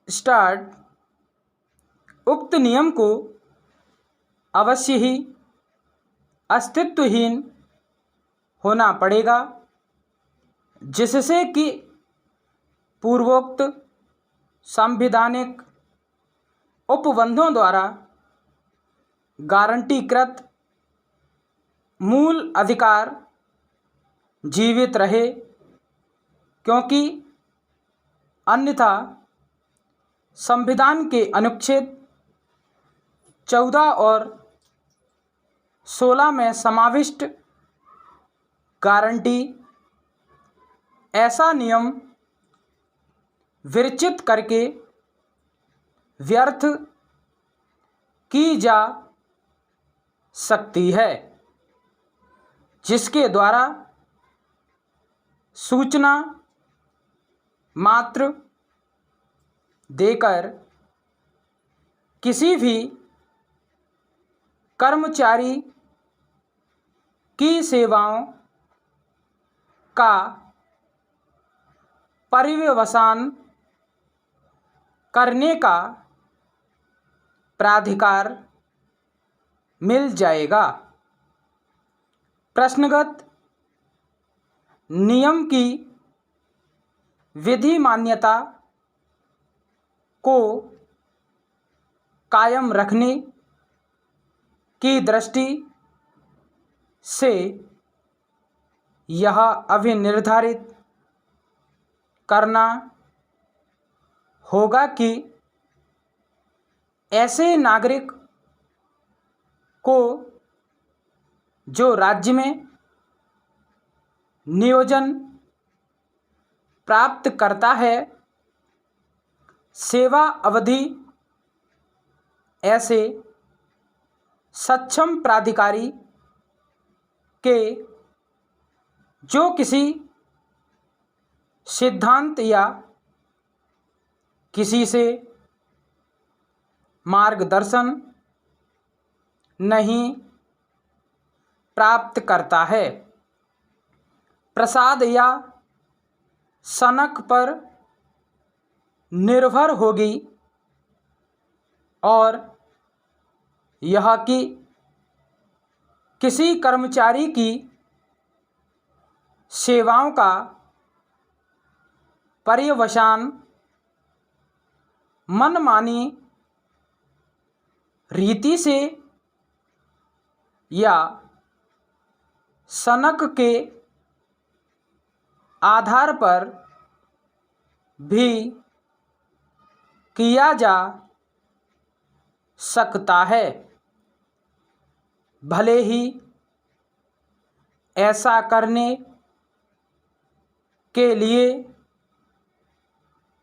Start उक्त नियम को अवश्य ही अस्तित्वहीन होना पड़ेगा, जिससे कि पूर्वोक्त संवैधानिक उपबंधों द्वारा गारंटीकृत मूल अधिकार जीवित रहे, क्योंकि अन्यथा संविधान के अनुच्छेद 14 और 16 में समाविष्ट गारंटी ऐसा नियम विरचित करके व्यर्थ की जा सकती है, जिसके द्वारा सूचना मात्र देकर किसी भी कर्मचारी की सेवाओं का पर्यवसान करने का प्राधिकार मिल जाएगा। प्रश्नगत नियम की विधि मान्यता को कायम रखने की दृष्टि से यह अभिनिर्धारित करना होगा कि ऐसे नागरिक को जो राज्य में नियोजन प्राप्त करता है, सेवा अवधि ऐसे सक्षम प्राधिकारी के जो किसी सिद्धांत या किसी से मार्गदर्शन नहीं प्राप्त करता है, प्रसाद या सनक पर निर्भर होगी, और यह कि किसी कर्मचारी की सेवाओं का पर्यवसान मनमानी रीति से या सनक के आधार पर भी किया जा सकता है, भले ही ऐसा करने के लिए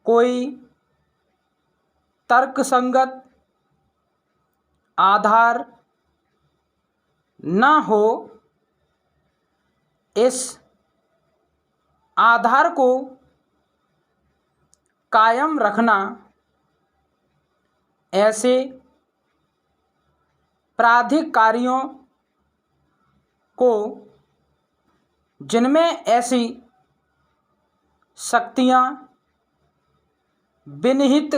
कोई तर्कसंगत आधार न हो। इस आधार को कायम रखना ऐसे प्राधिकारियों को जिनमें ऐसी शक्तियां विनिहित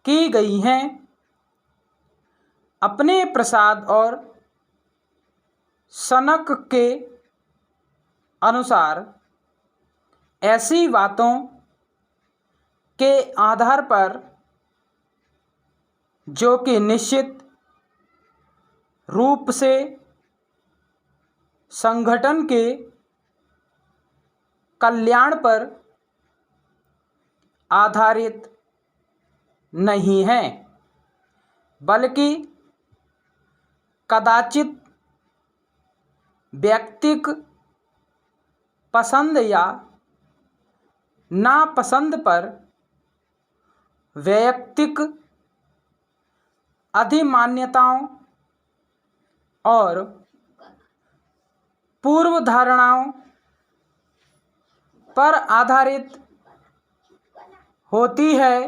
की गई हैं, अपने प्रसाद और सनक के अनुसार ऐसी बातों के आधार पर जो कि निश्चित रूप से संगठन के कल्याण पर आधारित नहीं है, बल्कि कदाचित व्यक्तिक पसंद या नापसंद पर वैयक्तिक अधिमान्यताओं और पूर्व धारणाओं पर आधारित होती है।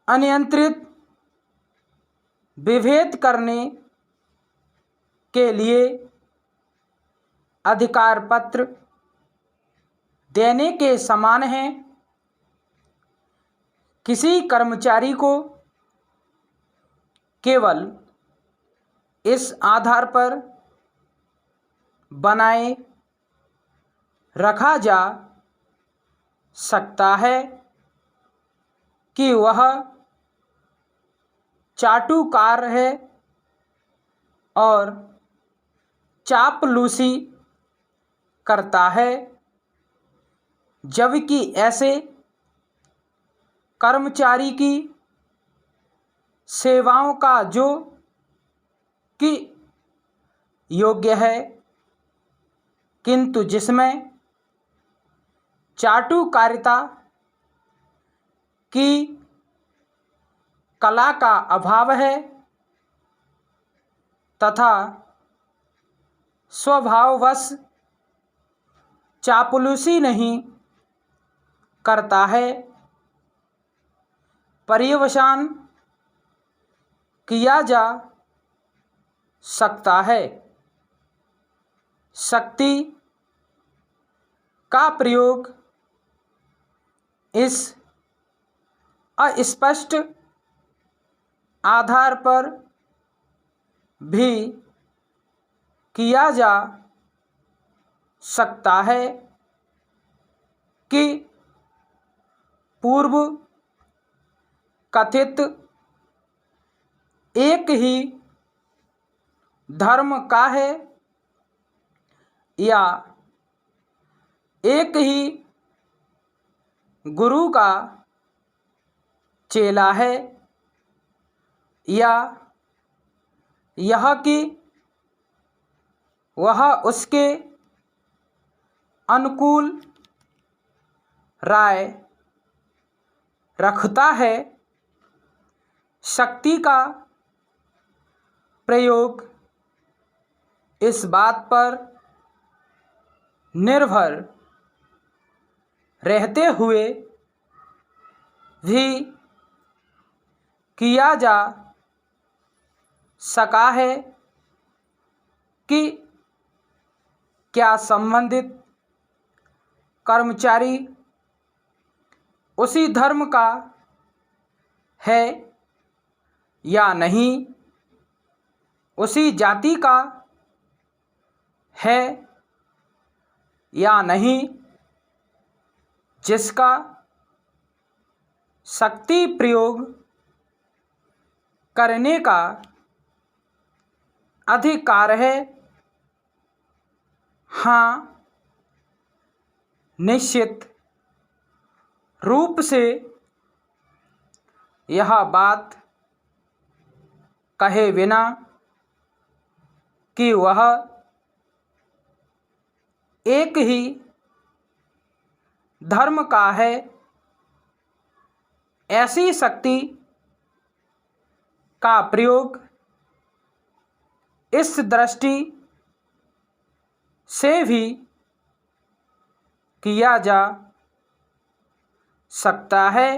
अनियंत्रित विभेद करने के लिए अधिकार पत्र देने के समान है किसी कर्मचारी को केवल इस आधार पर बनाए रखा जा सकता है कि वह चाटुकार है और चापलूसी करता है, जबकि ऐसे कर्मचारी की सेवाओं का जो कि योग्य है किंतु जिसमें चाटुकारिता की कला का अभाव है तथा स्वभाववश चापलूसी नहीं करता है, पर्यवसान किया जा सकता है। शक्ति का प्रयोग इस अस्पष्ट आधार पर भी किया जा सकता है कि पूर्व कथित एक ही धर्म का है या एक ही गुरु का चेला है या यह कि वह उसके अनुकूल राय रखता है। शक्ति का प्रयोग इस बात पर निर्भर रहते हुए भी किया जा सका है कि क्या संबंधित कर्मचारी उसी धर्म का है या नहीं, उसी जाति का है या नहीं, जिसका शक्ति प्रयोग करने का अधिकार है। हाँ, निश्चित रूप से यह बात कहे बिना कि वह एक ही धर्म का है, ऐसी शक्ति का प्रयोग इस दृष्टि से भी किया जा सकता है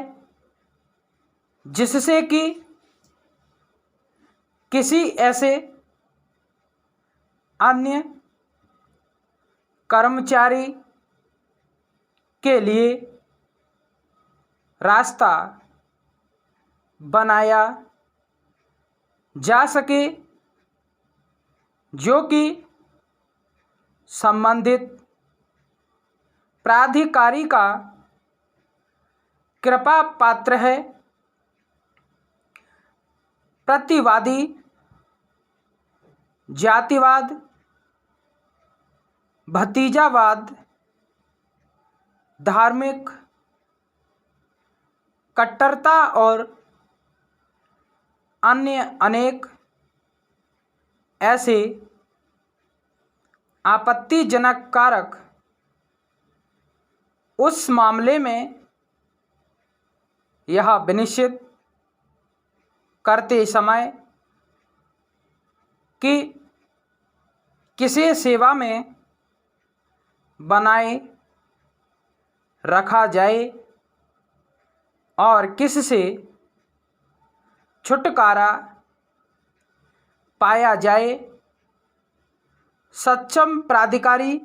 जिससे कि किसी ऐसे अन्य कर्मचारी के लिए रास्ता बनाया जा सके जो कि संबंधित प्राधिकारी का कृपा पात्र है। प्रतिवादी जातिवाद, भतीजावाद, धार्मिक कट्टरता और अन्य अनेक ऐसे आपत्तिजनक कारक उस मामले में यह विनिश्चित करते समय कि किसे सेवा में बनाए रखा जाए और किस से छुटकारा पाया जाए, सक्षम प्राधिकारी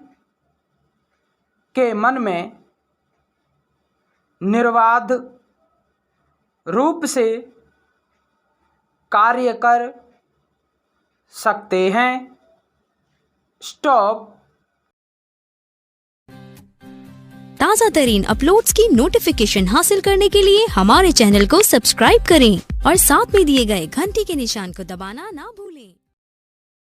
के मन में निर्बाध रूप से कार्य कर सकते हैं। स्टॉप। ताज़ा तरीन अपलोड्स की नोटिफिकेशन हासिल करने के लिए हमारे चैनल को सब्सक्राइब करें और साथ में दिए गए घंटी के निशान को दबाना ना भूलें।